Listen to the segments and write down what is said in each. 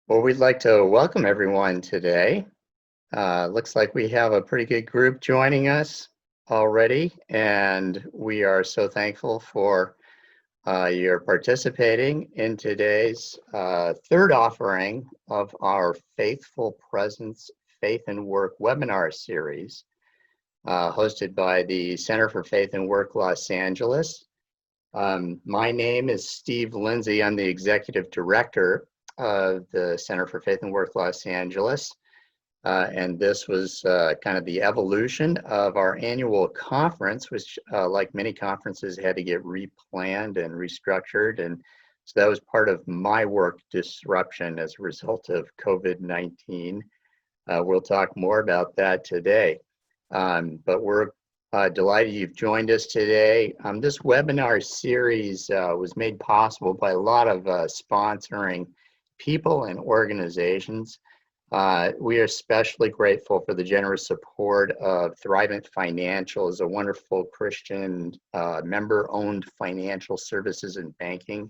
Well, we'd like to welcome everyone today. Looks like we have a pretty good group joining us already, and we are so thankful for your participating in today's third offering of our Faithful Presence Faith and Work webinar series, hosted by the Center for Faith and Work Los Angeles. My name is Steve Lindsay. I'm the Executive Director of the Center for Faith and Work Los Angeles. And this was kind of the evolution of our annual conference, which like many conferences had to get replanned and restructured. And so that was part of my work disruption as a result of COVID-19. We'll talk more about that today. But we're delighted you've joined us today. This webinar series was made possible by a lot of sponsoring people and organizations. We are especially grateful for the generous support of Thrivent Financial, is a wonderful Christian member-owned financial services and banking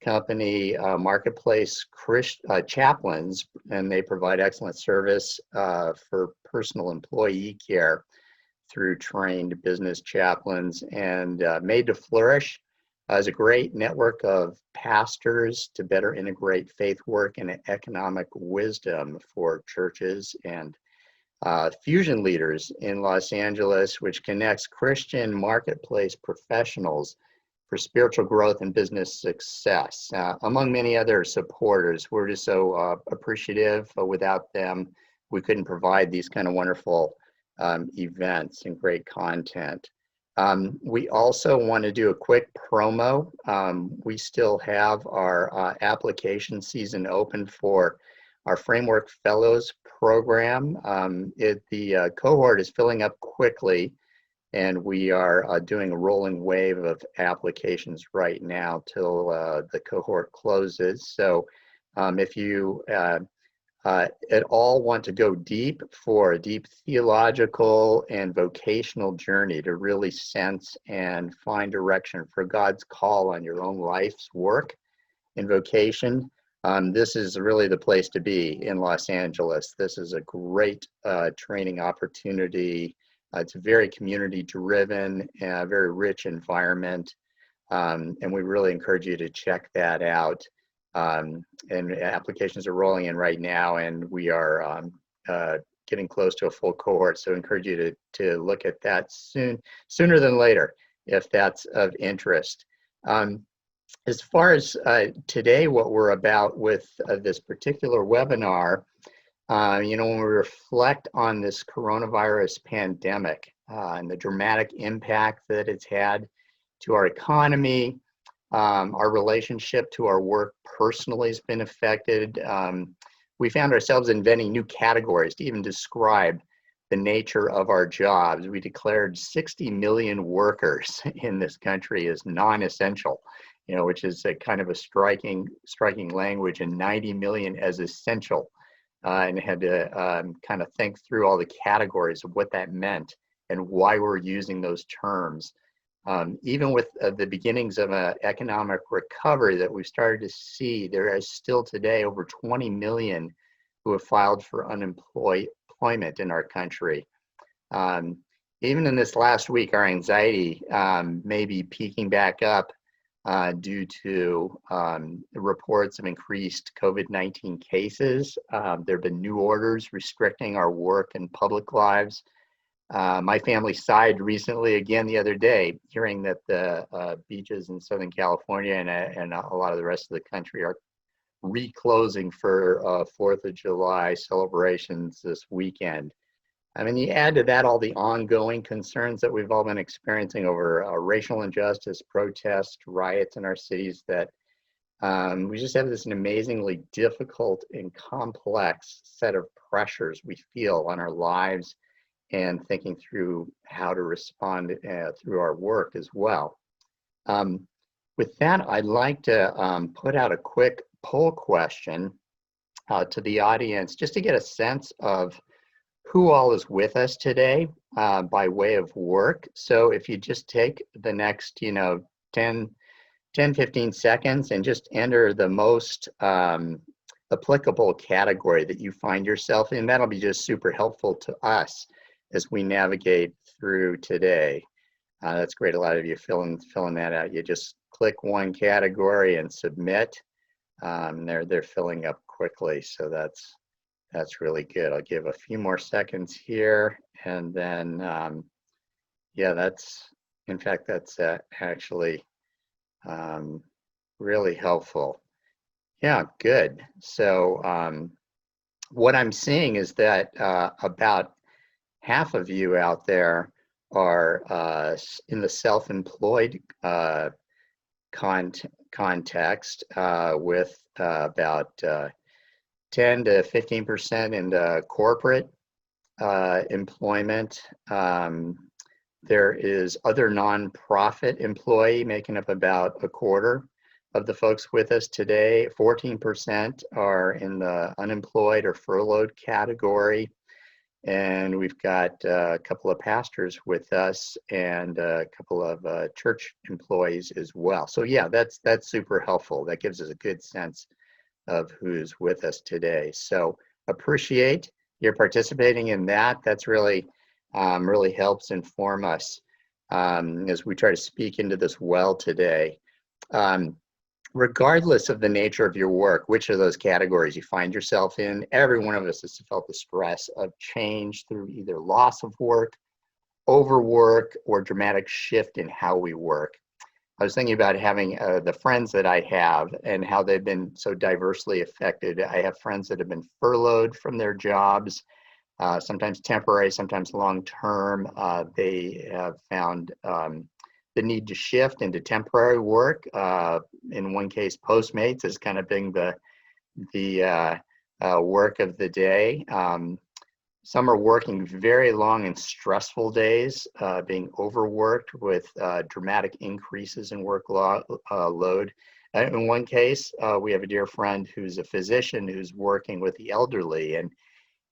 company, marketplace chaplains, and they provide excellent service for personal employee care through trained business chaplains. And Made to Flourish is a great network of pastors to better integrate faith work and economic wisdom for churches, and Fusion Leaders in Los Angeles, which connects Christian marketplace professionals for spiritual growth and business success, among many other supporters. We're just so appreciative. Without them, we couldn't provide these kind of wonderful events and great content. We also want to do a quick promo. We still have our application season open for our Framework Fellows program. The cohort is filling up quickly, and we are doing a rolling wave of applications right now till the cohort closes. So if you at all want to go deep for a deep theological and vocational journey to really sense and find direction for God's call on your own life's work and vocation, this is really the place to be in Los Angeles. This is a great training opportunity. It's very community driven, a very rich environment, and we really encourage you to check that out. And applications are rolling in right now, and we are getting close to a full cohort. So I encourage you to look at that sooner than later, if that's of interest. As far as today, what we're about with this particular webinar, when we reflect on this coronavirus pandemic and the dramatic impact that it's had to our economy, our relationship to our work personally has been affected. We found ourselves inventing new categories to even describe the nature of our jobs. We declared 60 million workers in this country as non-essential, which is a kind of a striking language, and 90 million as essential, and had to kind of think through all the categories of what that meant and why we're using those terms. Even with the beginnings of an economic recovery that we've started to see, there is still today over 20 million who have filed for unemployment in our country. Even in this last week, our anxiety may be peaking back up due to reports of increased COVID-19 cases. There have been new orders restricting our work and public lives. My family sighed recently again the other day, hearing that the beaches in Southern California and a lot of the rest of the country are reclosing for 4th of July celebrations this weekend. I mean, you add to that all the ongoing concerns that we've all been experiencing over racial injustice, protests, riots in our cities, that we just have this amazingly difficult and complex set of pressures we feel on our lives, and thinking through how to respond through our work as well. With that, I'd like to put out a quick poll question to the audience, just to get a sense of who all is with us today by way of work. So if you just take the next 10, 15 seconds and just enter the most applicable category that you find yourself in. That'll be just super helpful to us as we navigate through today. That's great. A lot of you filling that out. You just click one category and submit. They're filling up quickly, so that's really good. I'll give a few more seconds here, and then yeah, that's actually really helpful. Yeah, good. So what I'm seeing is that about half of you out there are in the self-employed context, with about 10 to 15% in corporate employment. There is other nonprofit employee making up about a quarter of the folks with us today. 14% are in the unemployed or furloughed category. And we've got a couple of pastors with us and a couple of church employees as well. So yeah, that's super helpful. That gives us a good sense of who's with us today. So appreciate your participating in that. That's really helps inform us as we try to speak into this well today. Regardless of the nature of your work, which of those categories you find yourself in, every one of us has felt the stress of change through either loss of work, overwork, or dramatic shift in how we work. I was thinking about having the friends that I have and how they've been so diversely affected. I have friends that have been furloughed from their jobs, sometimes temporary, sometimes long-term. They have found the need to shift into temporary work. In one case, Postmates has kind of been the work of the day. Some are working very long and stressful days, being overworked with dramatic increases in workload. In one case, we have a dear friend who's a physician who's working with the elderly, and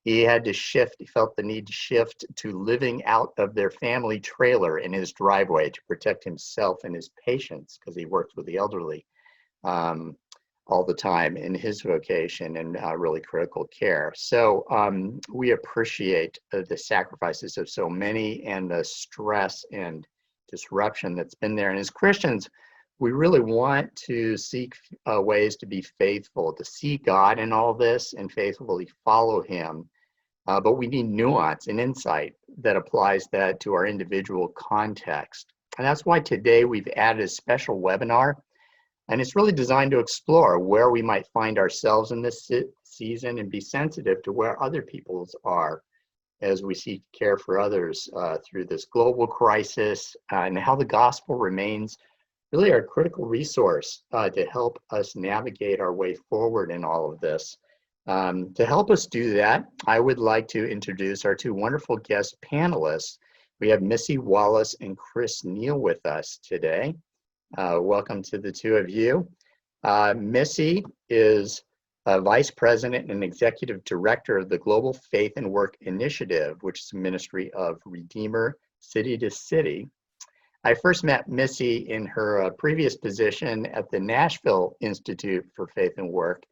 he had to shift. He felt the need to shift to living out of their family trailer in his driveway to protect himself and his patients, because he worked with the elderly all the time in his vocation and really critical care. So we appreciate the sacrifices of so many and the stress and disruption that's been there. And as Christians, we really want to seek ways to be faithful, to see God in all this and faithfully follow him. But we need nuance and insight that applies that to our individual context. And that's why today we've added a special webinar. And it's really designed to explore where we might find ourselves in this season and be sensitive to where other people's are as we seek to care for others through this global crisis, and how the gospel remains really our critical resource to help us navigate our way forward in all of this. To help us do that, I would like to introduce our two wonderful guest panelists. We have Missy Wallace and Chris Neal with us today. Welcome to the two of you. Missy is a Vice President and Executive Director of the Global Faith and Work Initiative, which is a ministry of Redeemer City to City. I first met Missy in her previous position at the Nashville Institute for Faith and Work,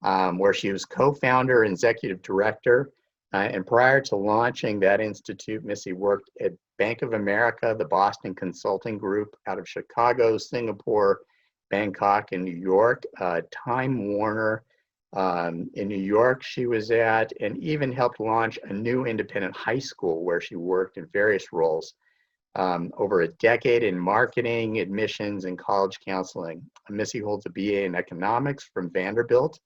where she was co-founder and executive director. And prior to launching that institute, Missy worked at Bank of America, the Boston Consulting Group out of Chicago, Singapore, Bangkok, and New York, Time Warner in New York she was at, and even helped launch a new independent high school where she worked in various roles. Over a decade in marketing, admissions, and college counseling. Missy holds a BA in economics from Vanderbilt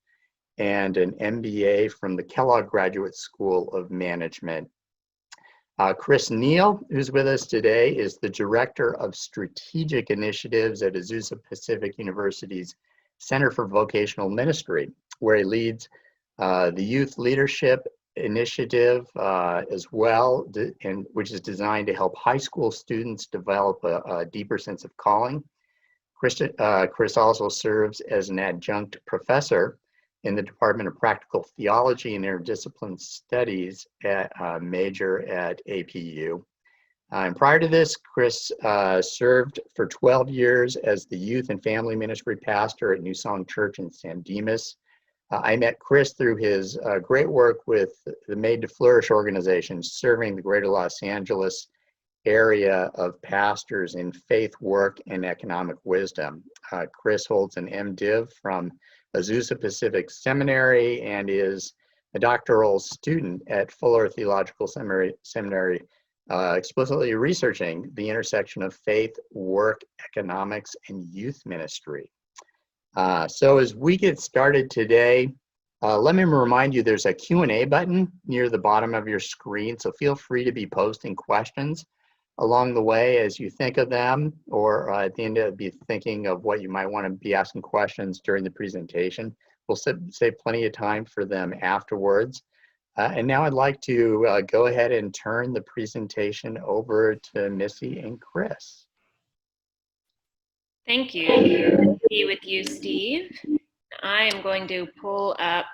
and an MBA from the Kellogg Graduate School of Management. Chris Neal, who's with us today, is the Director of Strategic Initiatives at Azusa Pacific University's Center for Vocational Ministry, where he leads the Youth Leadership Initiative as well, which is designed to help high school students develop a deeper sense of calling. Chris also serves as an adjunct professor in the Department of Practical Theology and Interdisciplinary Studies at major at APU. And prior to this, Chris served for 12 years as the Youth and Family Ministry Pastor at New Song Church in San Dimas, I met Chris through his great work with the Made to Flourish organization, serving the greater Los Angeles area of pastors in faith, work, and economic wisdom. Chris holds an MDiv from Azusa Pacific Seminary and is a doctoral student at Fuller Theological Seminary, explicitly researching the intersection of faith, work, economics, and youth ministry. So as we get started today, let me remind you there's a Q&A button near the bottom of your screen, so feel free to be posting questions along the way as you think of them, or at the end be thinking of what you might want to be asking questions during the presentation. We'll save plenty of time for them afterwards. And now I'd like to go ahead and turn the presentation over to Missy and Chris. Thank you. Good to be with you, Steve. I am going to pull up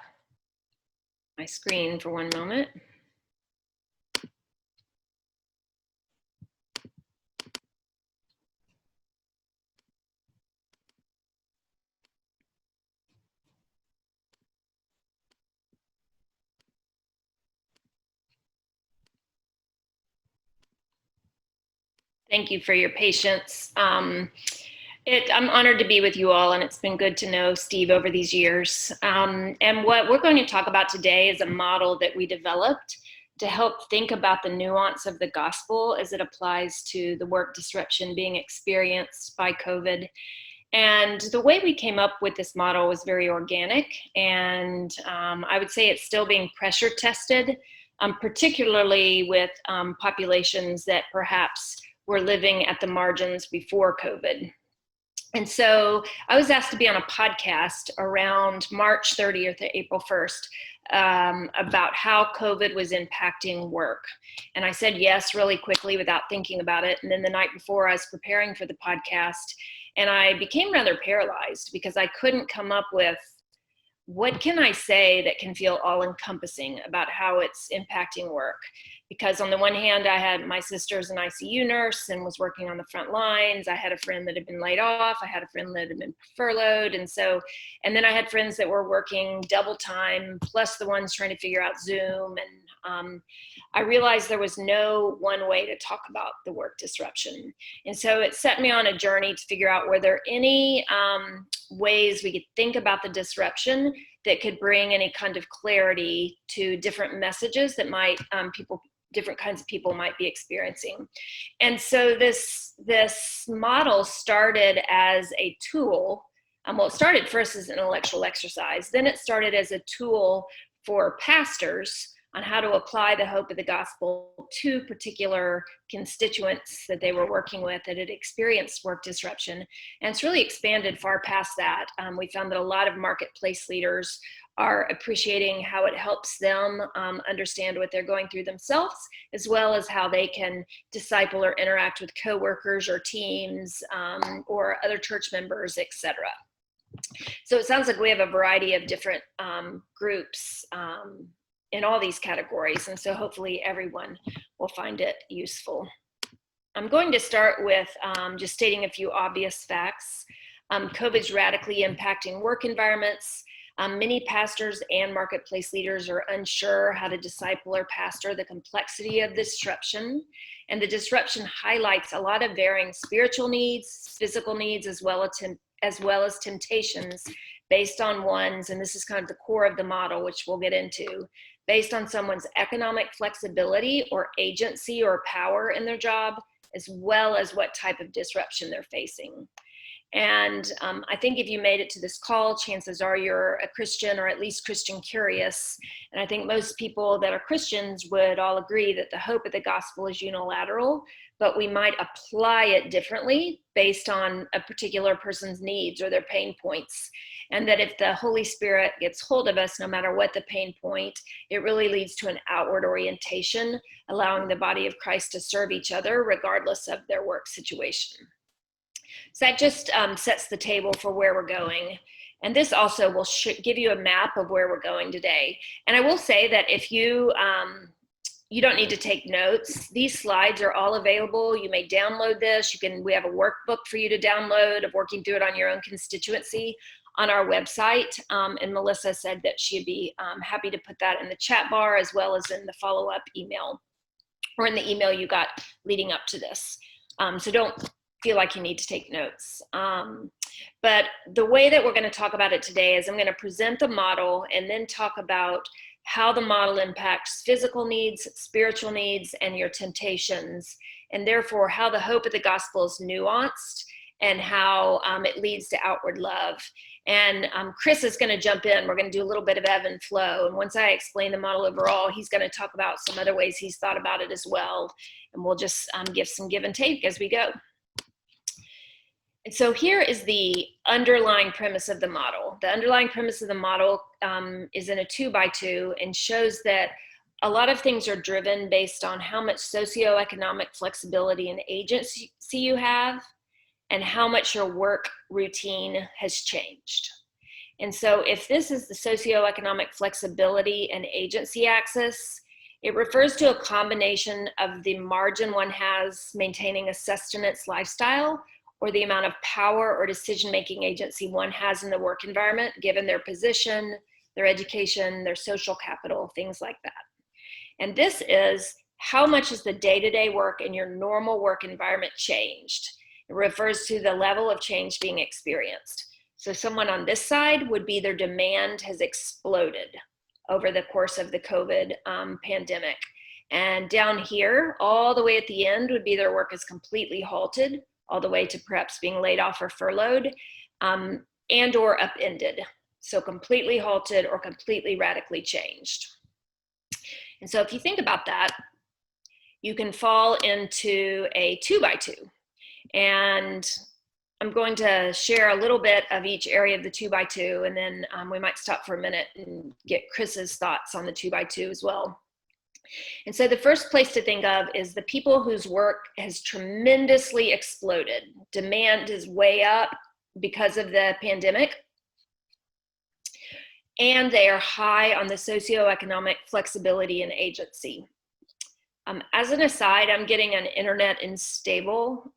my screen for one moment. Thank you for your patience. I'm honored to be with you all, and it's been good to know Steve over these years. And what we're going to talk about today is a model that we developed to help think about the nuance of the gospel as it applies to the work disruption being experienced by COVID. And the way we came up with this model was very organic, and I would say it's still being pressure tested, particularly with populations that perhaps were living at the margins before COVID. And so I was asked to be on a podcast around March 30th to April 1st about how COVID was impacting work. And I said yes really quickly without thinking about it. And then the night before, I was preparing for the podcast, and I became rather paralyzed because I couldn't come up with what can I say that can feel all-encompassing about how it's impacting work. Because on the one hand, I had my sister's an ICU nurse and was working on the front lines. I had a friend that had been laid off. I had a friend that had been furloughed. And then I had friends that were working double time, plus the ones trying to figure out Zoom. And I realized there was no one way to talk about the work disruption. And so it set me on a journey to figure out, were there any ways we could think about the disruption that could bring any kind of clarity to different messages that might different kinds of people might be experiencing. And so this model started as a tool. Well, it started first as an intellectual exercise. Then it started as a tool for pastors on how to apply the hope of the gospel to particular constituents that they were working with that had experienced work disruption. And it's really expanded far past that. We found that a lot of marketplace leaders are appreciating how it helps them understand what they're going through themselves, as well as how they can disciple or interact with coworkers or teams or other church members, etc. So it sounds like we have a variety of different groups in all these categories, and so hopefully everyone will find it useful. I'm going to start with just stating a few obvious facts. COVID's radically impacting work environments. Many pastors and marketplace leaders are unsure how to disciple or pastor the complexity of disruption. And the disruption highlights a lot of varying spiritual needs, physical needs, as well as temptations based on one's, and this is kind of the core of the model, which we'll get into, based on someone's economic flexibility or agency or power in their job, as well as what type of disruption they're facing. And I think if you made it to this call, chances are you're a Christian or at least Christian curious. And I think most people that are Christians would all agree that the hope of the gospel is unilateral, but we might apply it differently based on a particular person's needs or their pain points. And that if the Holy Spirit gets hold of us, no matter what the pain point, it really leads to an outward orientation, allowing the body of Christ to serve each other regardless of their work situation. So that just sets the table for where we're going. And this also will give you a map of where we're going today. And I will say that if you don't need to take notes, these slides are all available. You may download this. We have a workbook for you to download of working through it on your own constituency. on our website. And Melissa said that she'd be happy to put that in the chat bar as well as in the follow-up email, or in the email you got leading up to this. So don't feel like you need to take notes. But the way that we're going to talk about it today is I'm going to present the model and then talk about how the model impacts physical needs, spiritual needs, and your temptations, and therefore how the hope of the gospel is nuanced and how it leads to outward love. And Chris is going to jump in. We're going to do a little bit of ebb and flow. And once I explain the model overall, he's going to talk about some other ways he's thought about it as well. And we'll just give some give and take as we go. And so here is the underlying premise of the model. The underlying premise of the model is in a 2x2 and shows that a lot of things are driven based on how much socioeconomic flexibility and agency you have and how much your work routine has changed. And so if this is the socioeconomic flexibility and agency axis, it refers to a combination of the margin one has maintaining a sustenance lifestyle, or the amount of power or decision-making agency one has in the work environment, given their position, their education, their social capital, things like that. And this is how much is the day-to-day work in your normal work environment changed. It refers to the level of change being experienced. So someone on this side would be their demand has exploded over the course of the COVID pandemic. And down here, all the way at the end would be their work is completely halted, all the way to perhaps being laid off or furloughed, and or upended. So completely halted or completely radically changed. And so if you think about that, you can fall into a 2x2. And I'm going to share a little bit of each area of the 2x2, and then we might stop for a minute and get Chris's thoughts on the 2x2 as well. And so the first place to think of is the people whose work has tremendously exploded. Demand is way up because of the pandemic, and they are high on the socioeconomic flexibility and agency. As an aside, I'm getting an internet unstable.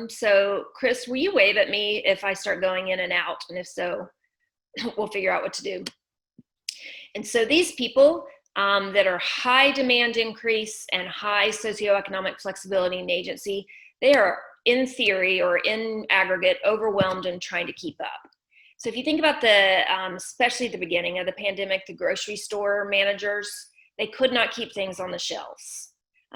So Chris, will you wave at me if I start going in and out? And if so, we'll figure out what to do. And so these people that are high demand increase and high socioeconomic flexibility and agency, they are in theory or in aggregate overwhelmed and trying to keep up. So if you think about the, especially at the beginning of the pandemic, the grocery store managers, they could not keep things on the shelves.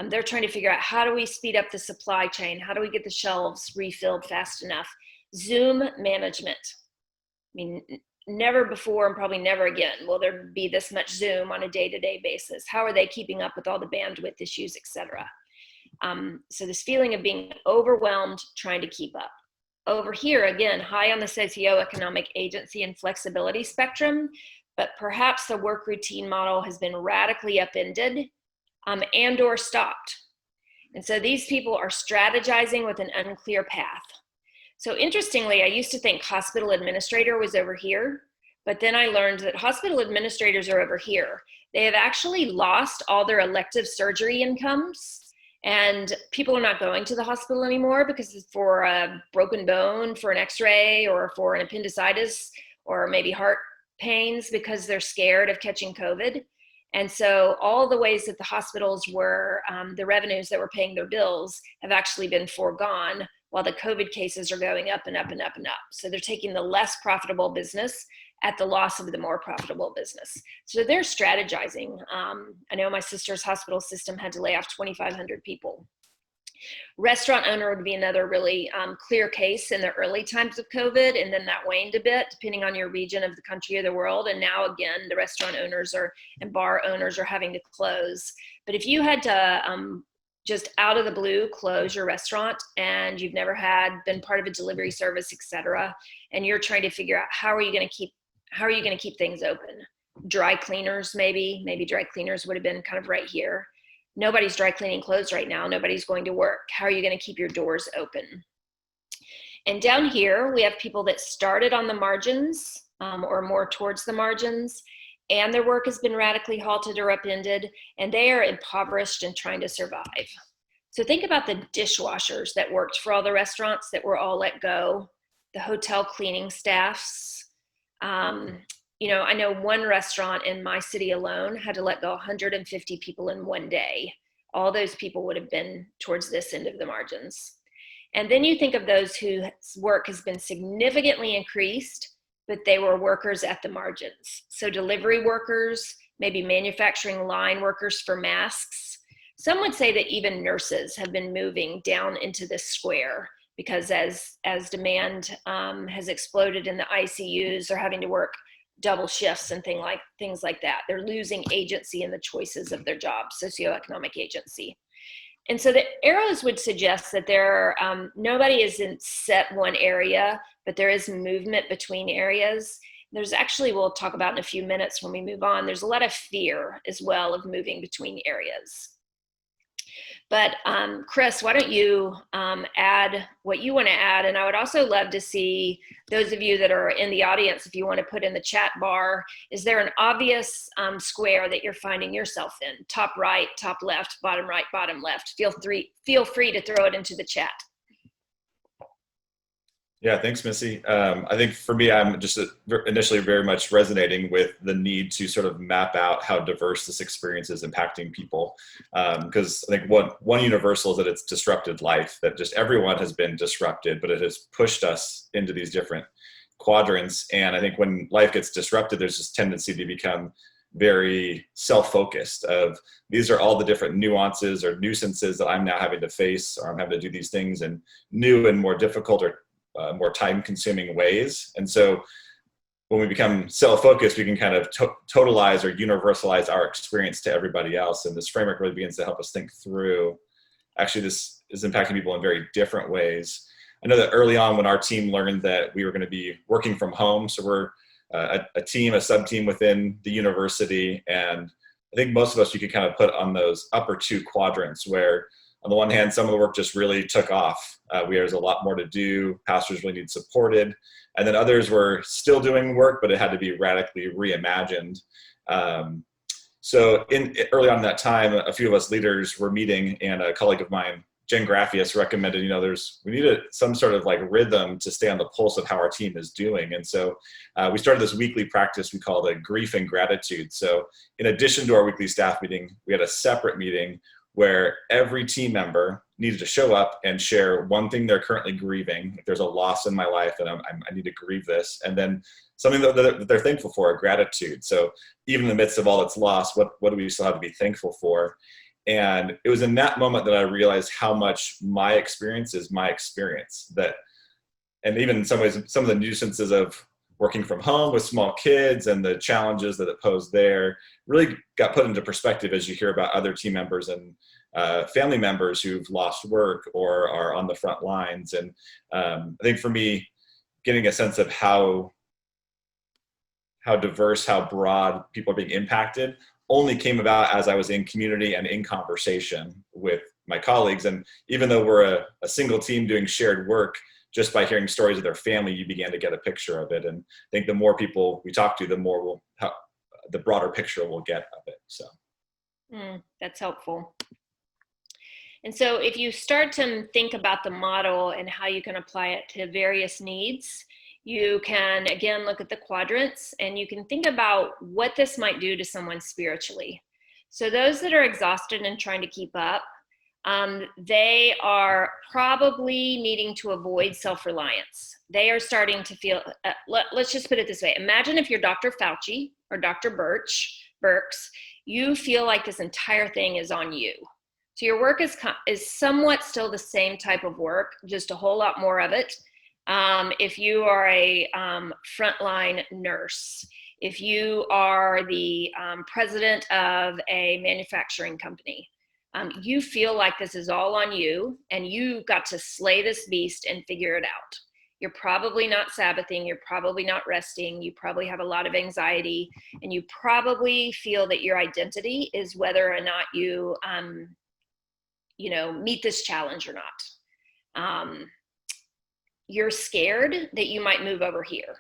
They're trying to figure out how do we speed up the supply chain? How do we get the shelves refilled fast enough? Zoom management. I mean, never before and probably never again will there be this much Zoom on a day-to-day basis. How are they keeping up with all the bandwidth issues, et cetera? So this feeling of being overwhelmed, trying to keep up. Over here, again, high on the socioeconomic agency and flexibility spectrum, but perhaps the work routine model has been radically upended and or stopped. And so these people are strategizing with an unclear path. So interestingly, I used to think hospital administrator was over here, but then I learned that hospital administrators are over here. They have actually lost all their elective surgery incomes, and people are not going to the hospital anymore because it's for a broken bone, for an x-ray, or for an appendicitis, or maybe heart pains because they're scared of catching COVID. And so all the ways that the hospitals were, the revenues that were paying their bills have actually been foregone, while the COVID cases are going up and up and up and up. So they're taking the less profitable business at the loss of the more profitable business. So they're strategizing. I know my sister's hospital system had to lay off 2,500 people. Restaurant owner would be another really clear case in the early times of COVID, and then that waned a bit depending on your region of the country or the world. And now again, the restaurant owners and bar owners are having to close. But if you had to just out of the blue close your restaurant and you've never been part of a delivery service, et cetera, and you're trying to figure out how are you going to keep things open? Dry cleaners, maybe dry cleaners would have been kind of right here. Nobody's dry cleaning clothes right now. Nobody's going to work. How are you going to keep your doors open? And down here, we have people that started on the margins or more towards the margins, and their work has been radically halted or upended, and they are impoverished and trying to survive. So think about the dishwashers that worked for all the restaurants that were all let go, the hotel cleaning staffs, You know, I know one restaurant in my city alone had to let go 150 people in one day. All those people would have been towards this end of the margins. And then you think of those whose work has been significantly increased, but they were workers at the margins. So delivery workers, maybe manufacturing line workers for masks. Some would say that even nurses have been moving down into this square because as demand has exploded in the ICUs, they're having to work double shifts and things like that. They're losing agency in the choices of their job, socioeconomic agency. And so the arrows would suggest that nobody is in set one area, but there is movement between areas. There's actually, we'll talk about in a few minutes when we move on, there's a lot of fear as well of moving between areas. But Chris, why don't you add what you want to add? And I would also love to see those of you that are in the audience, if you want to put in the chat bar, is there an obvious square that you're finding yourself in? Top right, top left, bottom right, bottom left. Feel free to throw it into the chat. Yeah, thanks, Missy. I think for me, I'm just initially very much resonating with the need to sort of map out how diverse this experience is impacting people. Because I think one universal is that it's disrupted life, that just everyone has been disrupted, but it has pushed us into these different quadrants. And I think when life gets disrupted, there's this tendency to become very self-focused of these are all the different nuances or nuisances that I'm now having to face, or I'm having to do these things in new and more difficult or more time-consuming ways. And so when we become self-focused, we can kind of totalize or universalize our experience to everybody else. And this framework really begins to help us think through, actually, this is impacting people in very different ways. I know that early on when our team learned that we were going to be working from home, so we're a sub-team within the university, and I think most of us you could kind of put on those upper two quadrants where on the one hand, some of the work just really took off. There's a lot more to do. Pastors really need supported. And then others were still doing work, but it had to be radically reimagined. So early on in that time, a few of us leaders were meeting, and a colleague of mine, Jen Graffius, recommended, we needed some sort of like rhythm to stay on the pulse of how our team is doing. And so we started this weekly practice we called a grief and gratitude. So in addition to our weekly staff meeting, we had a separate meeting where every team member needed to show up and share one thing they're currently grieving. If there's a loss in my life and I need to grieve this, and then something that they're thankful for, a gratitude. So even in the midst of all that's lost, what do we still have to be thankful for? And it was in that moment that I realized how much my experience is my experience. And even in some ways, some of the nuisances of working from home with small kids and the challenges that it posed there really got put into perspective as you hear about other team members and family members who've lost work or are on the front lines. And I think for me, getting a sense of how diverse, how broad people are being impacted only came about as I was in community and in conversation with my colleagues. And even though we're a single team doing shared work, just by hearing stories of their family, you began to get a picture of it. And I think the more people we talk to, the more the broader picture we'll get of it. So that's helpful. And so if you start to think about the model and how you can apply it to various needs, you can, again, look at the quadrants, and you can think about what this might do to someone spiritually. So those that are exhausted and trying to keep up, they are probably needing to avoid self-reliance. They are starting to feel, let's just put it this way. Imagine if you're Dr. Fauci or Dr. Birx, you feel like this entire thing is on you. So your work is somewhat still the same type of work, just a whole lot more of it. If you are a frontline nurse, if you are the president of a manufacturing company, you feel like this is all on you, and you got to slay this beast and figure it out. You're probably not Sabbathing, you're probably not resting, you probably have a lot of anxiety, and you probably feel that your identity is whether or not you, meet this challenge or not. You're scared that you might move over here.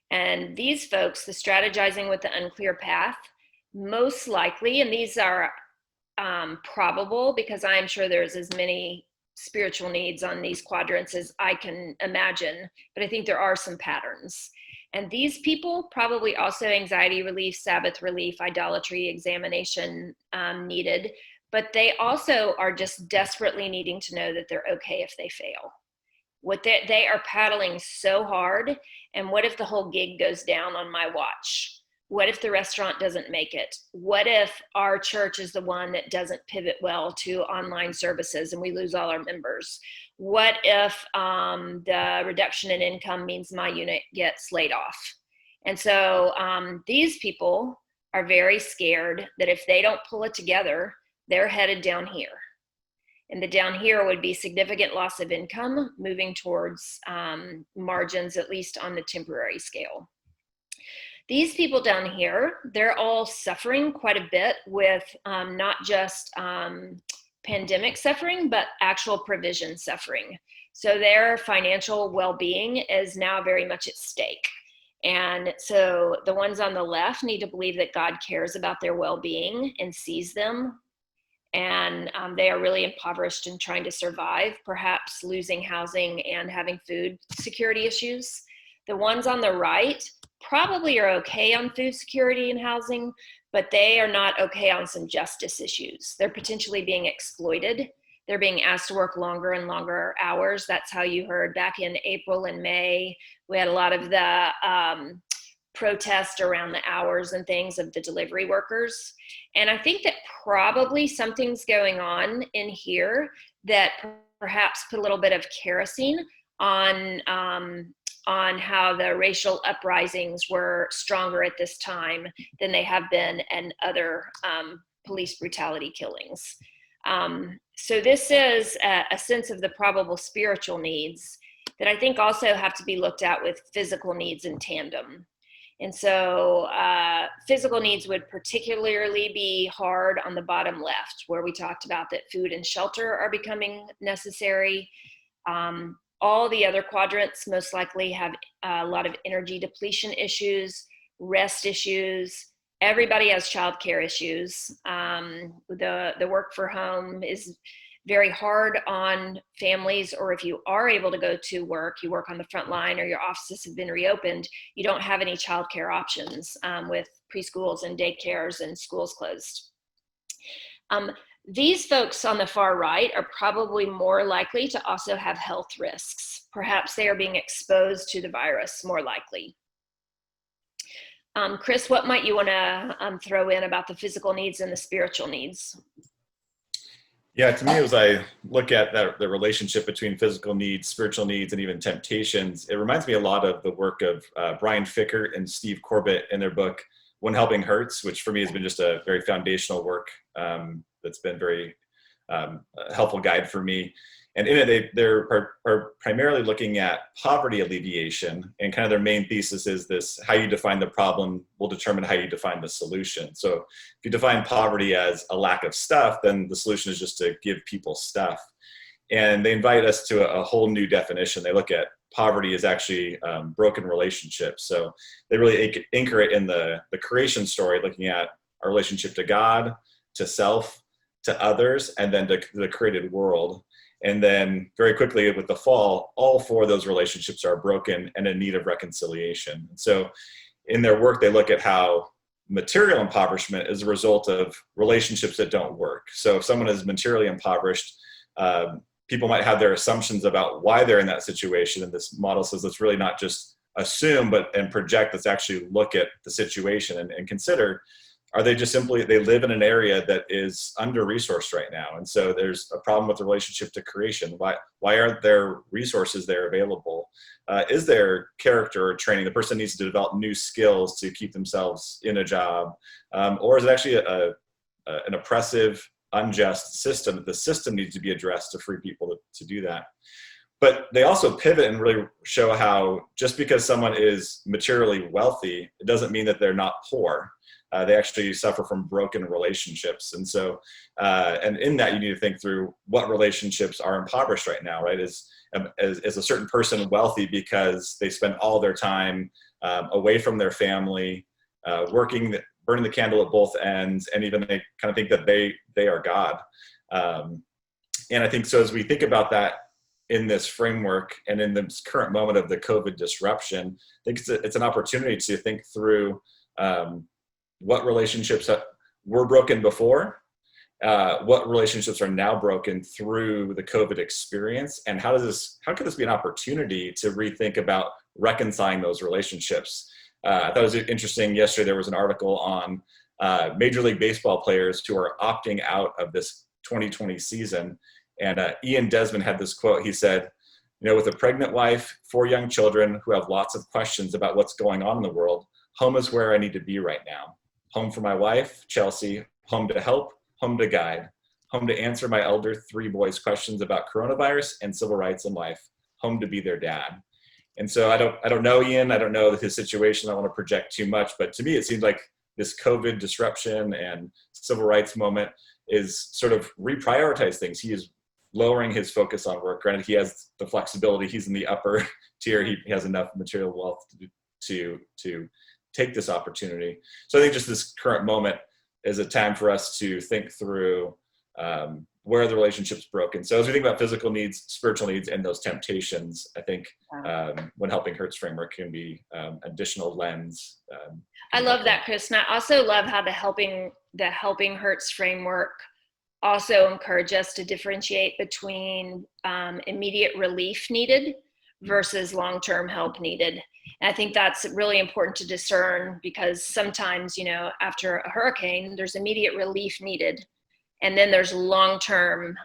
And these folks, the strategizing with the unclear path, most likely, and these are probable because I'm sure there's as many spiritual needs on these quadrants as I can imagine, but I think there are some patterns. And these people probably also anxiety relief, Sabbath relief, idolatry, examination needed, but they also are just desperately needing to know that they're okay if they fail. They are paddling so hard, and what if the whole gig goes down on my watch? What if the restaurant doesn't make it? What if our church is the one that doesn't pivot well to online services and we lose all our members? What if the reduction in income means my unit gets laid off? And so these people are very scared that if they don't pull it together, they're headed down here. And the down here would be significant loss of income, moving towards margins, at least on the temporary scale. These people down here, they're all suffering quite a bit with not just pandemic suffering, but actual provision suffering. So their financial well-being is now very much at stake. And so the ones on the left need to believe that God cares about their well-being and sees them. And they are really impoverished and trying to survive, perhaps losing housing and having food security issues. The ones on the right probably are okay on food security and housing, but they are not okay on some justice issues. They're potentially being exploited. They're being asked to work longer and longer hours. That's how you heard back in April and May. We had a lot of the protest around the hours and things of the delivery workers. And I think that probably something's going on in here that perhaps put a little bit of kerosene on how the racial uprisings were stronger at this time than they have been in other police brutality killings. So this is a sense of the probable spiritual needs that I think also have to be looked at with physical needs in tandem. And so physical needs would particularly be hard on the bottom left, where we talked about that food and shelter are becoming necessary. All the other quadrants most likely have a lot of energy depletion issues, rest issues. Everybody has childcare issues. The work for home is very hard on families, or if you are able to go to work, you work on the front line or your offices have been reopened, you don't have any childcare options with preschools and daycares and schools closed. These folks on the far right are probably more likely to also have health risks. Perhaps they are being exposed to the virus more likely. Chris, what might you want to throw in about the physical needs and the spiritual needs? Yeah, to me, as I look at the relationship between physical needs, spiritual needs, and even temptations, it reminds me a lot of the work of Brian Fikkert and Steve Corbett in their book, When Helping Hurts, which for me has been just a very foundational work that's been very helpful guide for me. And in it, they're primarily looking at poverty alleviation, and kind of their main thesis is this: how you define the problem will determine how you define the solution. So if you define poverty as a lack of stuff, then the solution is just to give people stuff. And they invite us to a whole new definition. They look at poverty as actually broken relationships. So they really anchor it in the creation story, looking at our relationship to God, to self, to others, and then to the created world. And then very quickly with the fall, all four of those relationships are broken and in need of reconciliation. And so in their work, they look at how material impoverishment is a result of relationships that don't work. So if someone is materially impoverished, people might have their assumptions about why they're in that situation. And this model says let's really not just assume, and project, let's actually look at the situation and consider, are they just simply, they live in an area that is under-resourced right now. And so there's a problem with the relationship to creation. Why aren't there resources there available? Is there character or training? The person needs to develop new skills to keep themselves in a job. Or is it actually an oppressive, unjust system that the system needs to be addressed to free people to do that? But they also pivot and really show how just because someone is materially wealthy, it doesn't mean that they're not poor. They actually suffer from broken relationships. And so, and in that, you need to think through what relationships are impoverished right now, right? Is a certain person wealthy because they spend all their time away from their family, working, burning the candle at both ends, and even they kind of think that they are God. And I think so as we think about that in this framework and in this current moment of the COVID disruption, I think it's an opportunity to think through what relationships were broken before, what relationships are now broken through the COVID experience, and how could this be an opportunity to rethink about reconciling those relationships? I thought it was interesting. Yesterday, there was an article on Major League Baseball players who are opting out of this 2020 season. And Ian Desmond had this quote. He said, with a pregnant wife, 4 young children who have lots of questions about what's going on in the world, home is where I need to be right now. Home for my wife, Chelsea, home to help, home to guide, home to answer my elder 3 boys' questions about coronavirus and civil rights in life, home to be their dad. And so I don't know Ian, I don't know his situation, I don't want to project too much, but to me it seems like this COVID disruption and civil rights moment is sort of reprioritize things. He is lowering his focus on work. Granted, he has the flexibility, he's in the upper tier, he has enough material wealth to take this opportunity. So I think just this current moment is a time for us to think through where the relationship's broken. So as we think about physical needs, spiritual needs, and those temptations, I think when Helping Hurts framework can be additional lens. I love that, Chris. And I also love how the Helping Hurts framework also encourage us to differentiate between immediate relief needed versus long-term help needed. And I think that's really important to discern, because sometimes, after a hurricane, there's immediate relief needed. And then there's long-term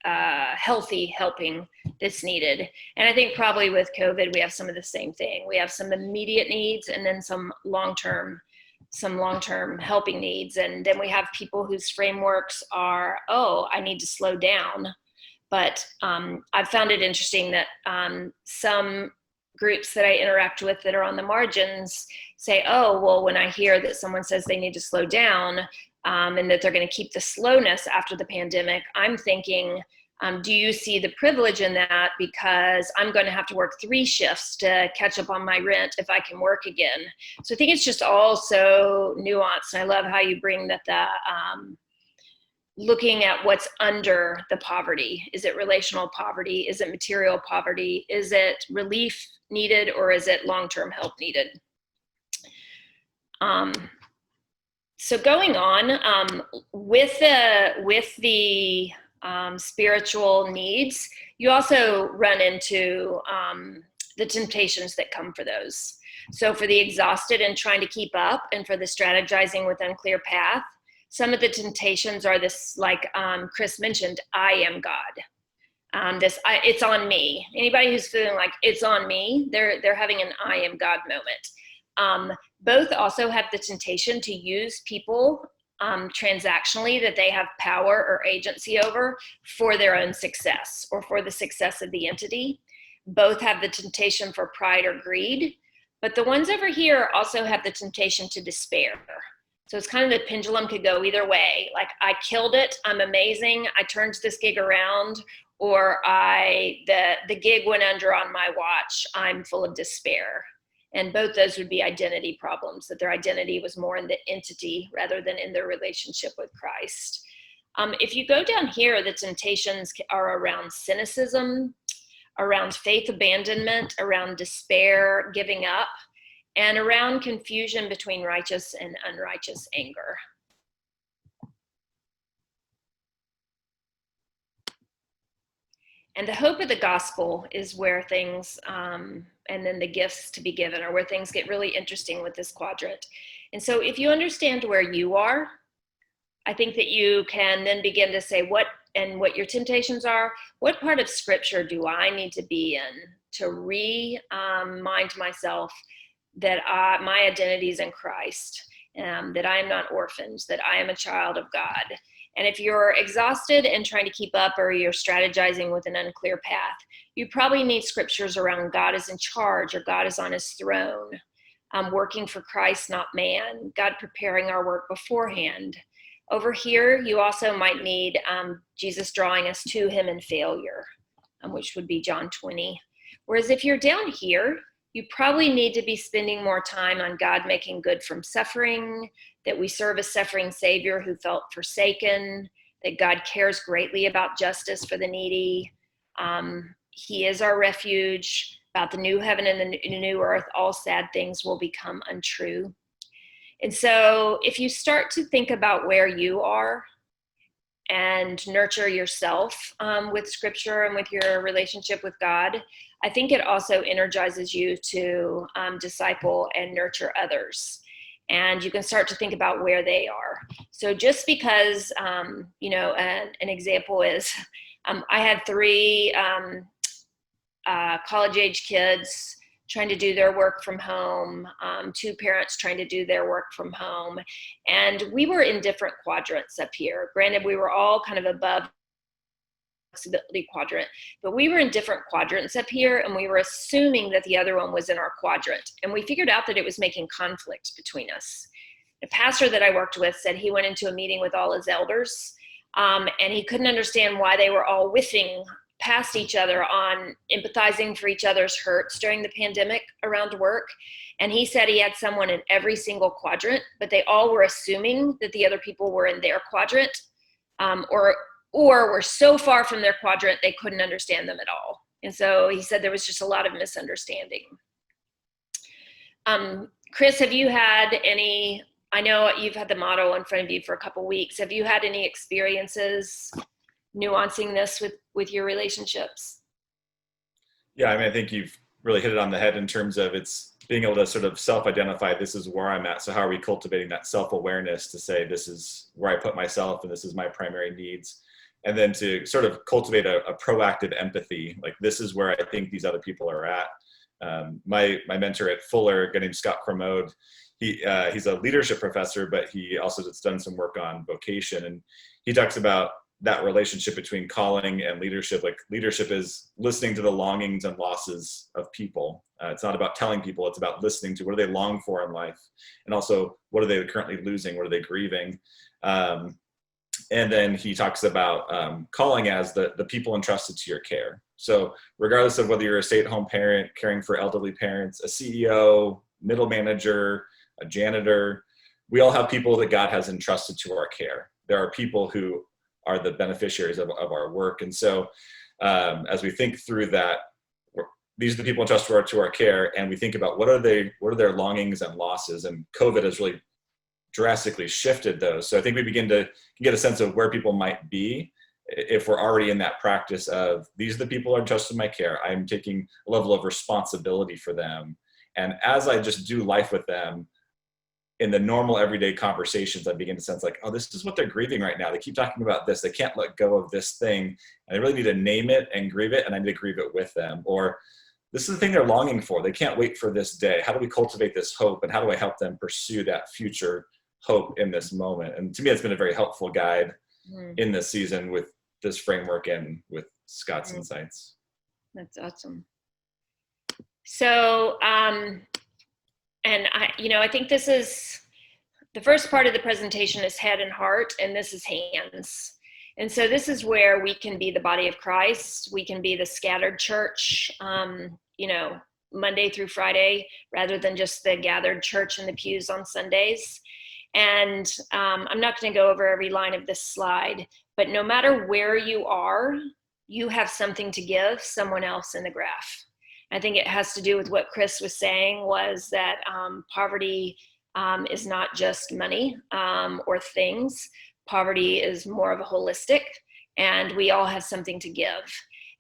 healthy helping that's needed. And I think probably with COVID, we have some of the same thing. We have some immediate needs and then some long-term helping needs. And then we have people whose frameworks are, I need to slow down. But I've found it interesting that some groups that I interact with that are on the margins say, when I hear that someone says they need to slow down, and that they're going to keep the slowness after the pandemic, I'm thinking, do you see the privilege in that? Because I'm going to have to work 3 shifts to catch up on my rent if I can work again. So I think it's just all so nuanced. And I love how you bring that looking at what's under the poverty. Is it relational poverty? Is it material poverty? Is it relief needed, or is it long-term help needed? So going on with the spiritual needs, you also run into the temptations that come for those. So for the exhausted and trying to keep up, and for the strategizing with unclear path, some of the temptations are this, like Chris mentioned, I am God. It's on me. Anybody who's feeling like it's on me, they're having an I am God moment. Both also have the temptation to use people transactionally that they have power or agency over for their own success or for the success of the entity. Both have the temptation for pride or greed, but the ones over here also have the temptation to despair. So it's kind of the pendulum could go either way. Like, I killed it, I'm amazing, I turned this gig around, or the gig went under on my watch, I'm full of despair. And both those would be identity problems, that their identity was more in the entity rather than in their relationship with Christ. If you go down here, the temptations are around cynicism, around faith abandonment, around despair, giving up, and around confusion between righteous and unrighteous anger. And the hope of the gospel is where things, and then the gifts to be given, are where things get really interesting with this quadrant. And so if you understand where you are, I think that you can then begin to say what your temptations are. What part of scripture do I need to be in to remind myself that my identity is in Christ, that I am not orphaned, that I am a child of God. And if you're exhausted and trying to keep up, or you're strategizing with an unclear path, you probably need scriptures around God is in charge, or God is on his throne, working for Christ, not man, God preparing our work beforehand. Over here, you also might need Jesus drawing us to him in failure, which would be John 20. Whereas if you're down here, you probably need to be spending more time on God making good from suffering, that we serve a suffering Savior who felt forsaken, that God cares greatly about justice for the needy, He is our refuge. About the new heaven and the new earth, all sad things will become untrue. And so if you start to think about where you are and nurture yourself with scripture and with your relationship with God, I think it also energizes you to disciple and nurture others. And you can start to think about where they are. So just because, an example is, I had 3 college-age kids trying to do their work from home, 2 parents trying to do their work from home. And we were in different quadrants up here. Granted, we were all kind of above flexibility quadrant, but we were in different quadrants up here, and we were assuming that the other one was in our quadrant. And we figured out that it was making conflict between us. The pastor that I worked with said he went into a meeting with all his elders, and he couldn't understand why they were all whiffing past each other on empathizing for each other's hurts during the pandemic around work. And he said he had someone in every single quadrant, but they all were assuming that the other people were in their quadrant, or were so far from their quadrant they couldn't understand them at all. And so he said there was just a lot of misunderstanding. Chris, have you had any, I know you've had the model in front of you for a couple weeks. Have you had any experiences nuancing this with your relationships? Yeah, I mean, I think you've really hit it on the head in terms of it's being able to sort of self-identify, this is where I'm at. So how are we cultivating that self-awareness to say, this is where I put myself and this is my primary needs. And then to sort of cultivate a proactive empathy, like this is where I think these other people are at. My mentor at Fuller, a guy named Scott Cremode, he's a leadership professor, but he also has done some work on vocation. And he talks about that relationship between calling and leadership. Like leadership is listening to the longings and losses of people. It's not about telling people, it's about listening to what do they long for in life. And also what are they currently losing? What are they grieving? And then he talks about calling as the people entrusted to your care. So regardless of whether you're a stay-at-home parent, caring for elderly parents, a CEO, middle manager, a janitor, we all have people that God has entrusted to our care. There are people who are the beneficiaries of our work. And so as we think through that, these are the people entrusted to our care, and we think about what are their longings and losses, and COVID has really drastically shifted those. So I think we begin to get a sense of where people might be if we're already in that practice of these are the people who are entrusted in my care. I'm taking a level of responsibility for them. And as I just do life with them, in the normal everyday conversations, I begin to sense like, oh, this is what they're grieving right now. They keep talking about this. They can't let go of this thing. And I really need to name it and grieve it, and I need to grieve it with them. Or this is the thing they're longing for. They can't wait for this day. How do we cultivate this hope, and how do I help them pursue that future hope in this moment? And to me, it's been a very helpful guide in this season with this framework and with Scott's insights. That's awesome. So, and I think this is, the first part of the presentation is head and heart, and this is hands. And so this is where we can be the body of Christ. We can be the scattered church, Monday through Friday, rather than just the gathered church in the pews on Sundays. And I'm not going to go over every line of this slide, but no matter where you are, you have something to give someone else in the graph. I think it has to do with what Chris was saying, was that poverty is not just money or things. Poverty is more of a holistic, and we all have something to give.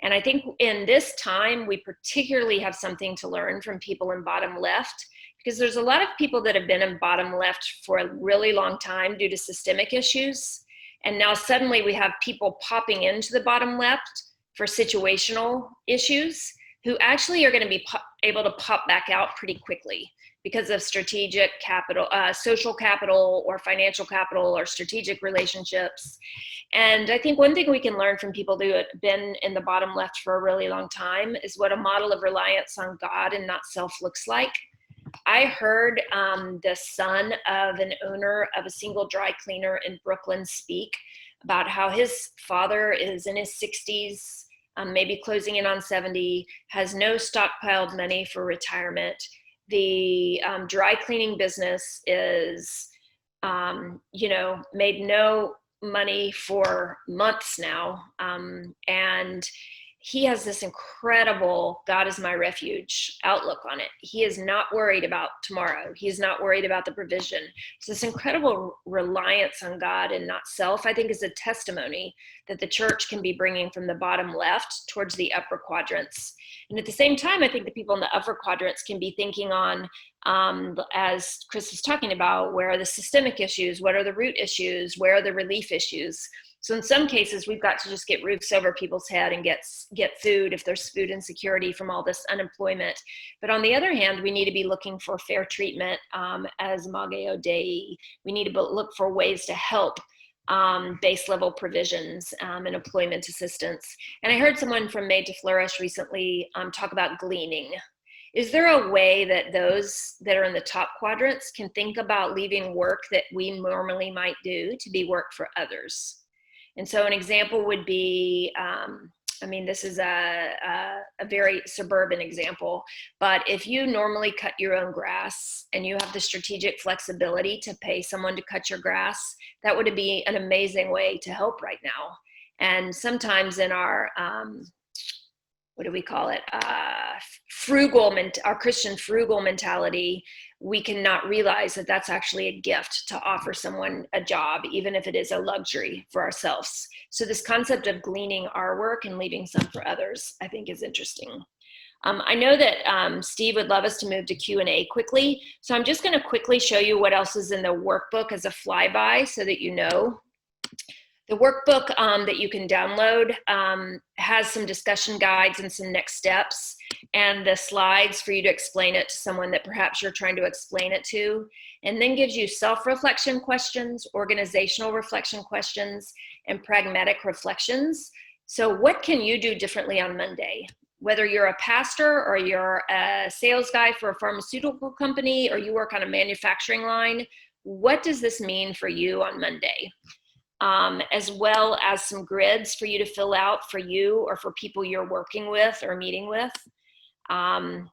And I think in this time, we particularly have something to learn from people in bottom left, because there's a lot of people that have been in bottom left for a really long time due to systemic issues. And now suddenly we have people popping into the bottom left for situational issues who actually are going to be able to pop back out pretty quickly because of strategic capital, social capital or financial capital or strategic relationships. And I think one thing we can learn from people who have been in the bottom left for a really long time is what a model of reliance on God and not self looks like. I heard the son of an owner of a single dry cleaner in Brooklyn speak about how his father is in his 60s, maybe closing in on 70, has no stockpiled money for retirement. The dry cleaning business is, made no money for months now. And he has this incredible God is my refuge outlook on it. He is not worried about tomorrow. He is not worried about the provision. So this incredible reliance on God and not self, I think, is a testimony that the church can be bringing from the bottom left towards the upper quadrants. And at the same time, I think the people in the upper quadrants can be thinking on, as Chris was talking about, where are the systemic issues? What are the root issues? Where are the relief issues? So in some cases, we've got to just get roofs over people's head and get food if there's food insecurity from all this unemployment. But on the other hand, we need to be looking for fair treatment as Mageo Dei. We need to look for ways to help base level provisions and employment assistance. And I heard someone from Made to Flourish recently talk about gleaning. Is there a way that those that are in the top quadrants can think about leaving work that we normally might do to be work for others? And so an example would be, this is a very suburban example, but if you normally cut your own grass and you have the strategic flexibility to pay someone to cut your grass, that would be an amazing way to help right now. And sometimes in our, what do we call it? Our Christian frugal mentality, we cannot realize that that's actually a gift to offer someone a job, even if it is a luxury for ourselves. So this concept of gleaning our work and leaving some for others, I think is interesting. I know that Steve would love us to move to Q&A quickly. So I'm just gonna quickly show you what else is in the workbook as a flyby so that you know. The workbook that you can download has some discussion guides and some next steps, and the slides for you to explain it to someone that perhaps you're trying to explain it to, and then gives you self-reflection questions, organizational reflection questions, and pragmatic reflections. So what can you do differently on Monday? Whether you're a pastor or you're a sales guy for a pharmaceutical company or you work on a manufacturing line, what does this mean for you on Monday? As well as some grids for you to fill out for you or for people you're working with or meeting with. Some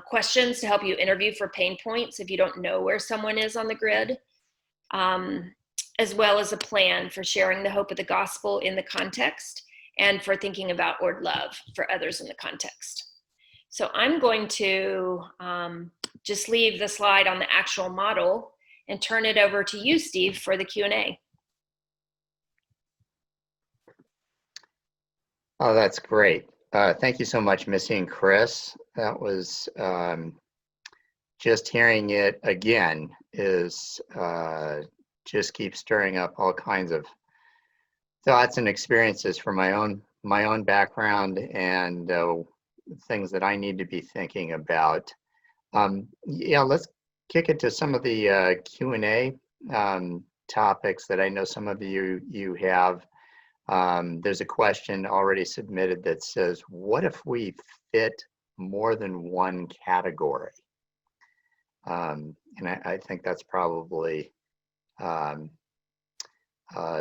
questions to help you interview for pain points if you don't know where someone is on the grid, as well as a plan for sharing the hope of the gospel in the context and for thinking about word love for others in the context. So I'm going to just leave the slide on the actual model and turn it over to you, Steve, for the Q&A. Oh, that's great. Thank you so much, Missy and Chris. That was just hearing it again is just keeps stirring up all kinds of thoughts and experiences from my own background and things that I need to be thinking about. Yeah, let's kick it to some of the Q&A topics that I know some of you have. There's a question already submitted that says, what if we fit more than one category? And I think that's probably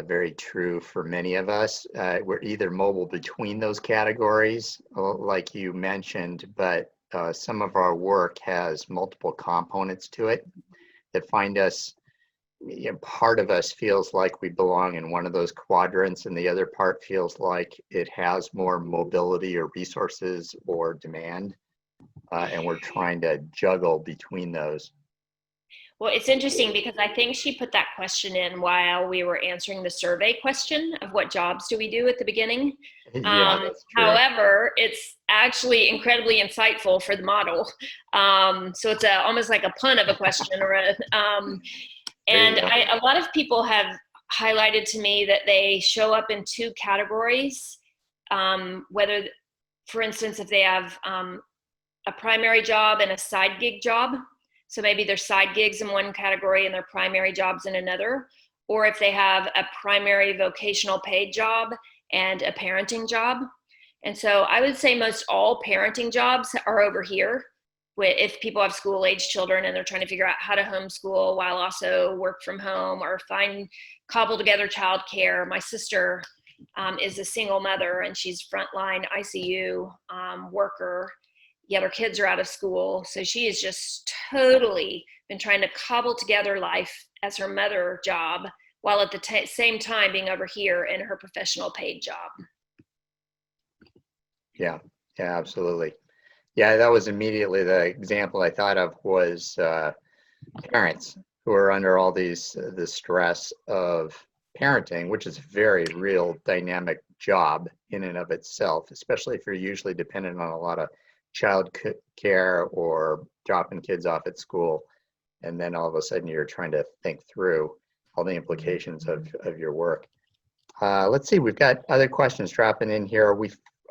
very true for many of us. We're either mobile between those categories, like you mentioned, but some of our work has multiple components to it that find us, part of us feels like we belong in one of those quadrants and the other part feels like it has more mobility or resources or demand. And we're trying to juggle between those. Well, it's interesting because I think she put that question in while we were answering the survey question of what jobs do we do at the beginning. Yeah, that's true. However, it's actually incredibly insightful for the model. So it's almost like a pun of a question. Or a lot of people have highlighted to me that they show up in two categories, whether, for instance, if they have a primary job and a side gig job. So maybe their side gigs in one category and their primary jobs in another, or if they have a primary vocational paid job and a parenting job. And so I would say most all parenting jobs are over here. If people have school age children and they're trying to figure out how to homeschool while also work from home or cobble together childcare. My sister is a single mother and she's frontline ICU worker. Yet her kids are out of school. So she has just totally been trying to cobble together life as her mother job, while at the same time being over here in her professional paid job. Yeah, yeah, absolutely. Yeah, that was immediately the example I thought of was parents who are under all these the stress of parenting, which is a very real dynamic job in and of itself, especially if you're usually dependent on a lot of care or dropping kids off at school, and then all of a sudden you're trying to think through all the implications of your work. Let's see, we've got other questions dropping in here.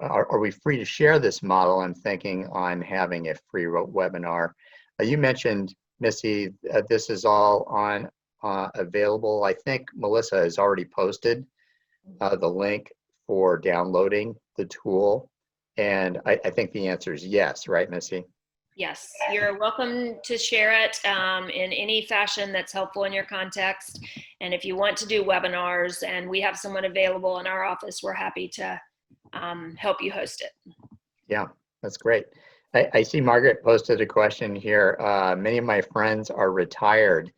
Are we free to share this model? I'm thinking on having a free webinar. You mentioned, Missy, this is all on available. I think Melissa has already posted the link for downloading the tool. And I think the answer is yes, right, Missy? Yes, you're welcome to share it in any fashion that's helpful in your context. And if you want to do webinars and we have someone available in our office, we're happy to help you host it. Yeah, that's great. I see Margaret posted a question here. Many of my friends are retired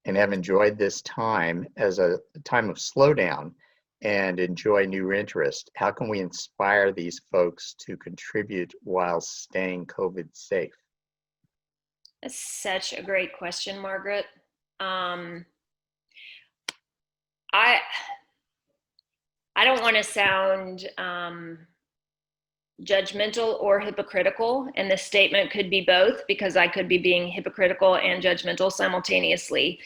and have enjoyed this time as a time of slowdown and enjoy new interest. How can we inspire these folks to contribute while staying COVID safe? That's such a great question, Margaret. I don't want to sound judgmental or hypocritical, and this statement could be both because I could be being hypocritical and judgmental simultaneously.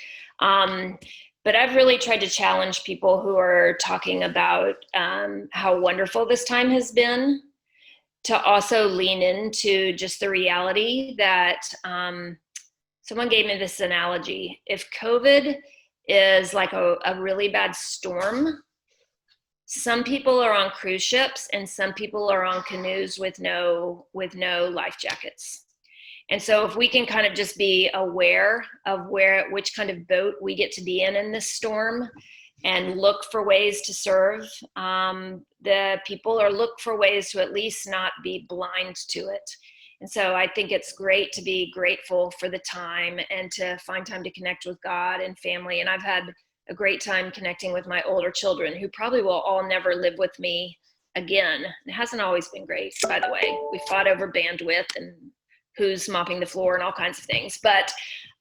But I've really tried to challenge people who are talking about how wonderful this time has been to also lean into just the reality that someone gave me this analogy. If COVID is like a really bad storm, some people are on cruise ships and some people are on canoes with no life jackets. And so if we can kind of just be aware of which kind of boat we get to be in this storm and look for ways to serve the people, or look for ways to at least not be blind to it. And so I think it's great to be grateful for the time and to find time to connect with God and family. And I've had a great time connecting with my older children who probably will all never live with me again. It hasn't always been great, by the way. We fought over bandwidth and who's mopping the floor and all kinds of things. But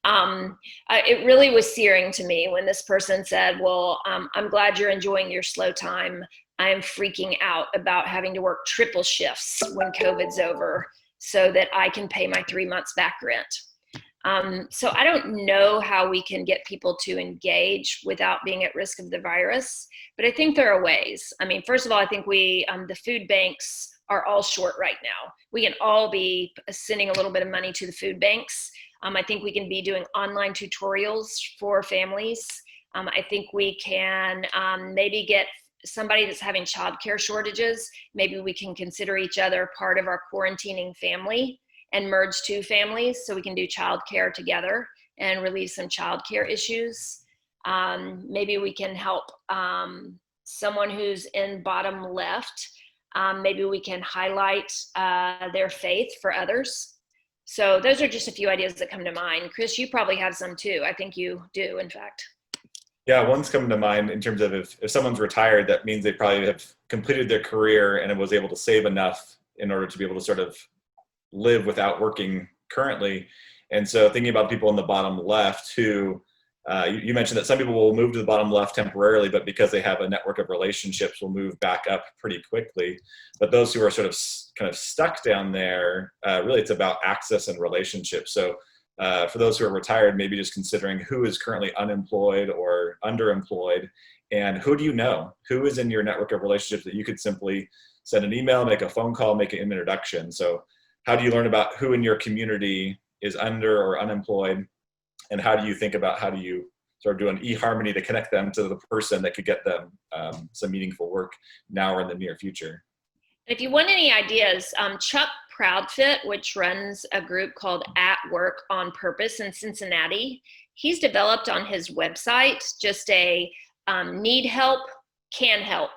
it really was searing to me when this person said, well, I'm glad you're enjoying your slow time. I am freaking out about having to work triple shifts when COVID's over so that I can pay my 3 months back rent. So I don't know how we can get people to engage without being at risk of the virus, but I think there are ways. I mean, first of all, I think the food banks are all short right now. We can all be sending a little bit of money to the food banks. I think we can be doing online tutorials for families. I think we can maybe get somebody that's having childcare shortages. Maybe we can consider each other part of our quarantining family and merge two families so we can do childcare together and relieve some childcare issues. Maybe we can help someone who's in bottom left. Maybe we can highlight their faith for others. So those are just a few ideas that come to mind. Chris, you probably have some too. I think you do, in fact. Yeah, one's coming to mind in terms of if someone's retired, that means they probably have completed their career and was able to save enough in order to be able to sort of live without working currently. And so thinking about people in the bottom left who, you mentioned that some people will move to the bottom left temporarily, but because they have a network of relationships will move back up pretty quickly. But those who are sort of kind of stuck down there, really it's about access and relationships. So for those who are retired, maybe just considering who is currently unemployed or underemployed, and who do you know? Who is in your network of relationships that you could simply send an email, make a phone call, make an introduction. So how do you learn about who in your community is under or unemployed? And how do you think about how do you sort of do an eHarmony to connect them to the person that could get them some meaningful work now or in the near future? If you want any ideas, Chuck Proudfit, which runs a group called At Work on Purpose in Cincinnati, he's developed on his website just a need help, can help,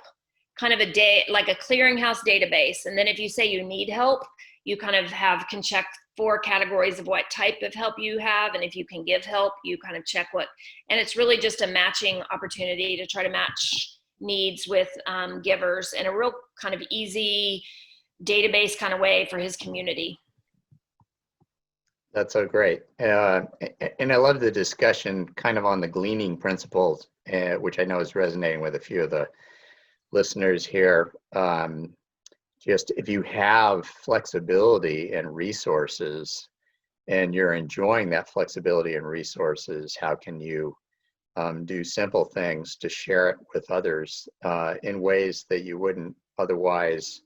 kind of like a clearinghouse database. And then if you say you need help, you kind of can check 4 categories of what type of help you have. And if you can give help, you kind of check and it's really just a matching opportunity to try to match needs with givers in a real kind of easy, database kind of way for his community. That's so great. And I love the discussion kind of on the gleaning principles, which I know is resonating with a few of the listeners here. Just if you have flexibility and resources and you're enjoying that flexibility and resources, how can you do simple things to share it with others in ways that you wouldn't otherwise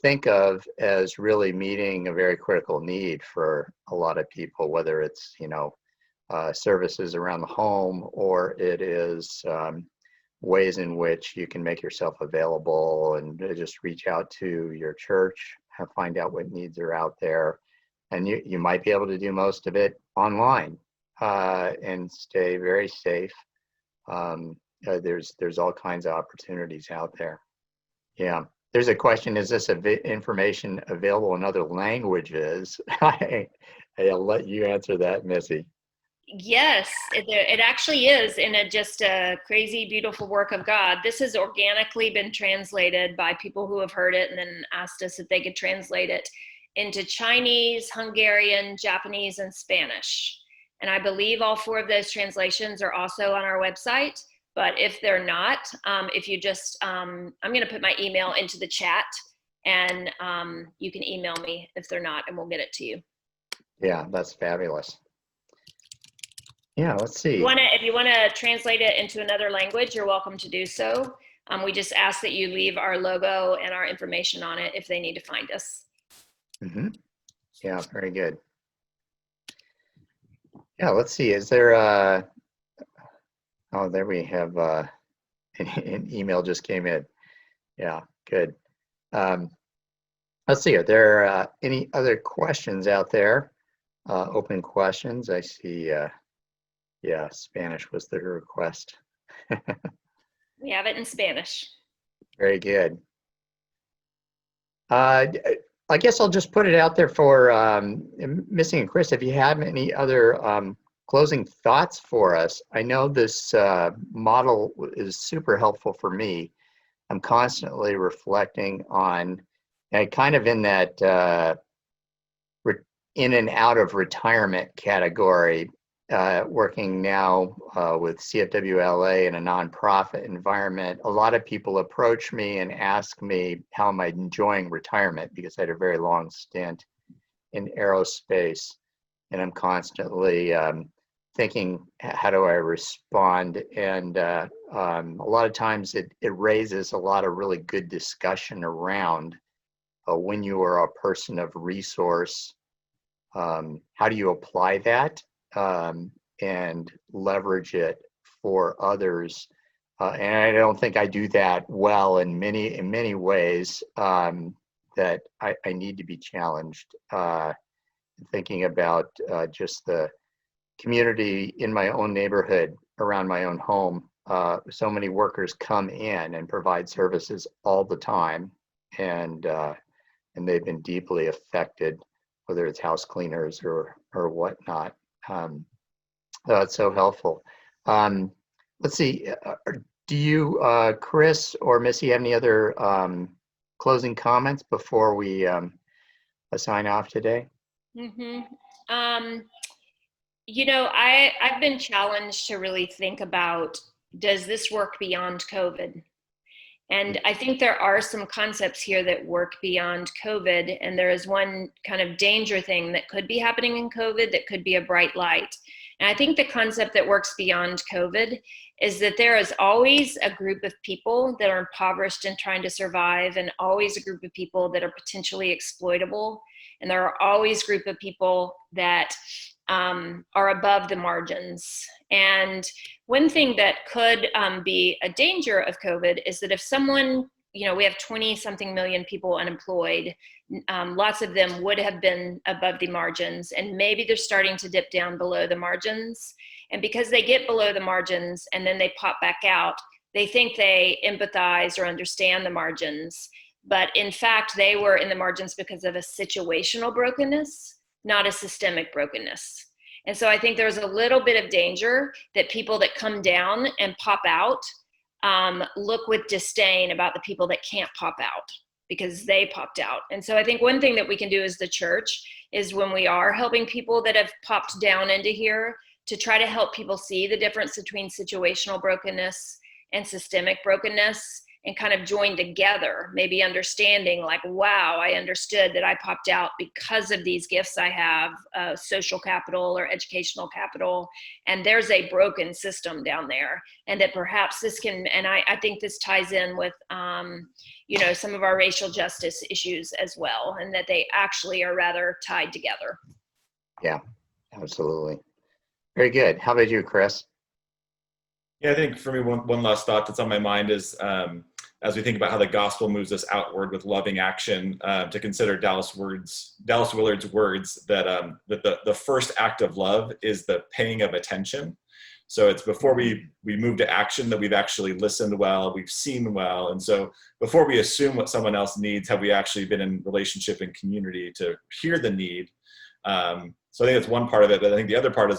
think of as really meeting a very critical need for a lot of people, whether it's, services around the home, or it is ways in which you can make yourself available and just reach out to your church, find out what needs are out there. And you might be able to do most of it online and stay very safe. There's all kinds of opportunities out there. Yeah. There's a question, is this information available in other languages? I'll let you answer that, Missy. Yes, it actually is, in just a crazy, beautiful work of God. This has organically been translated by people who have heard it and then asked us if they could translate it into Chinese, Hungarian, Japanese, and Spanish. And I believe all 4 of those translations are also on our website. But if they're not, if you just, I'm going to put my email into the chat, and you can email me if they're not, and we'll get it to you. Yeah, that's fabulous. Yeah, let's see. If you want to translate it into another language, you're welcome to do so. We just ask that you leave our logo and our information on it if they need to find us. Mm-hmm. Yeah, very good. Yeah, let's see. Is there oh, there we have an email just came in. Yeah, good. Let's see. Are there any other questions out there? Open questions. I see. Yeah, Spanish was the request. We have it in Spanish. Very good. I guess I'll just put it out there for Missy and Chris, if you have any other closing thoughts for us. I know this model is super helpful for me. I'm constantly reflecting on, kind of in that in and out of retirement category, working now with CFWLA in a nonprofit environment. A lot of people approach me and ask me how am I enjoying retirement, because I had a very long stint in aerospace, and I'm constantly thinking, how do I respond? And a lot of times it raises a lot of really good discussion around when you are a person of resource, how do you apply that and leverage it for others? And I don't think I do that well in many ways, that I need to be challenged, thinking about just the community in my own neighborhood, around my own home. So many workers come in and provide services all the time, and they've been deeply affected, whether it's house cleaners or whatnot. That's so helpful. Let's see. Do you, Chris or Missy, have any other closing comments before we sign off today? Mm-hmm. I've been challenged to really think about, does this work beyond COVID? And I think there are some concepts here that work beyond COVID. And there is one kind of danger thing that could be happening in COVID that could be a bright light. And I think the concept that works beyond COVID is that there is always a group of people that are impoverished and trying to survive, and always a group of people that are potentially exploitable. And there are always a group of people that are above the margins. And one thing that could be a danger of COVID is that if someone, we have 20-something million people unemployed, lots of them would have been above the margins, and maybe they're starting to dip down below the margins. And because they get below the margins and then they pop back out, they think they empathize or understand the margins. But in fact, they were in the margins because of a situational brokenness, not a systemic brokenness. And so I think there's a little bit of danger that people that come down and pop out look with disdain about the people that can't pop out. because they popped out. And so I think one thing that we can do as the church is when we are helping people that have popped down into here, to try to help people see the difference between situational brokenness and systemic brokenness, and kind of join together, maybe understanding like, wow, I understood that I popped out because of these gifts I have, social capital or educational capital, and there's a broken system down there. And that perhaps this can, and I think this ties in with, you know, some of our racial justice issues as well, and that they actually are rather tied together. Yeah, absolutely. Very good. How about you, Chris? Yeah, I think for me, one last thought that's on my mind is, as we think about how the gospel moves us outward with loving action, to consider Dallas Willard's words that that the first act of love is the paying of attention. So it's before we move to action that we've actually listened well, we've seen well, and so before we assume what someone else needs, have we actually been in relationship and community to hear the need? So I think that's one part of it, but I think the other part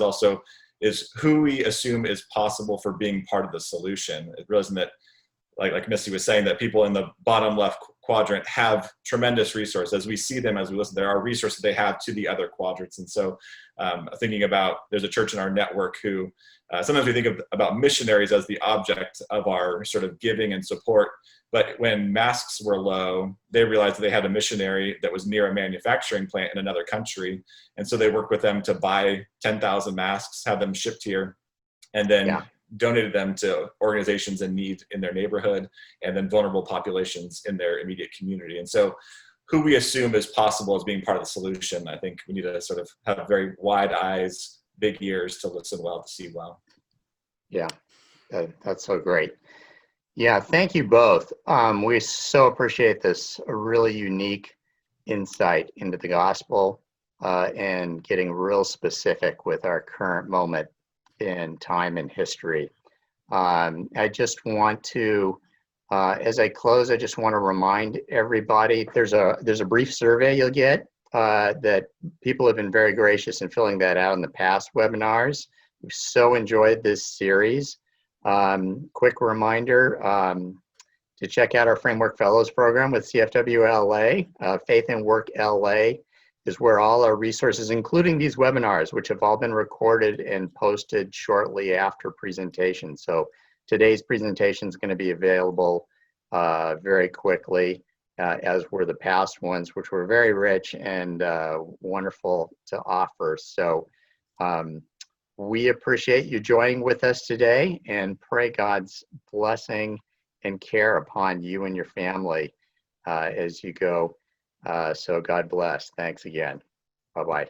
is who we assume is possible for being part of the solution. It realizing that, like Missy was saying, that people in the bottom left quadrant have tremendous resources. As we see them, as we listen, there are resources they have to the other quadrants. And so thinking about, there's a church in our network who, sometimes we think about missionaries as the object of our sort of giving and support. But when masks were low, they realized that they had a missionary that was near a manufacturing plant in another country. And so they worked with them to buy 10,000 masks, have them shipped here, and then donated them to organizations in need in their neighborhood, and then vulnerable populations in their immediate community. And so who we assume is possible as being part of the solution, I think we need to sort of have very wide eyes, big ears to listen well, to see well. Yeah, that's so great. Yeah, thank you both. We so appreciate this really unique insight into the gospel and getting real specific with our current moment in time and history. I just want to, as I close, I just want to remind everybody, there's a brief survey you'll get that people have been very gracious in filling that out in the past webinars. We've so enjoyed this series. Quick reminder to check out our Framework Fellows program with CFW LA. Faith and Work LA is where all our resources, including these webinars, which have all been recorded and posted shortly after presentation. So today's presentation is going to be available very quickly, as were the past ones, which were very rich and wonderful to offer. So we appreciate you joining with us today, and pray God's blessing and care upon you and your family as you go. So God bless. Thanks again. Bye-bye.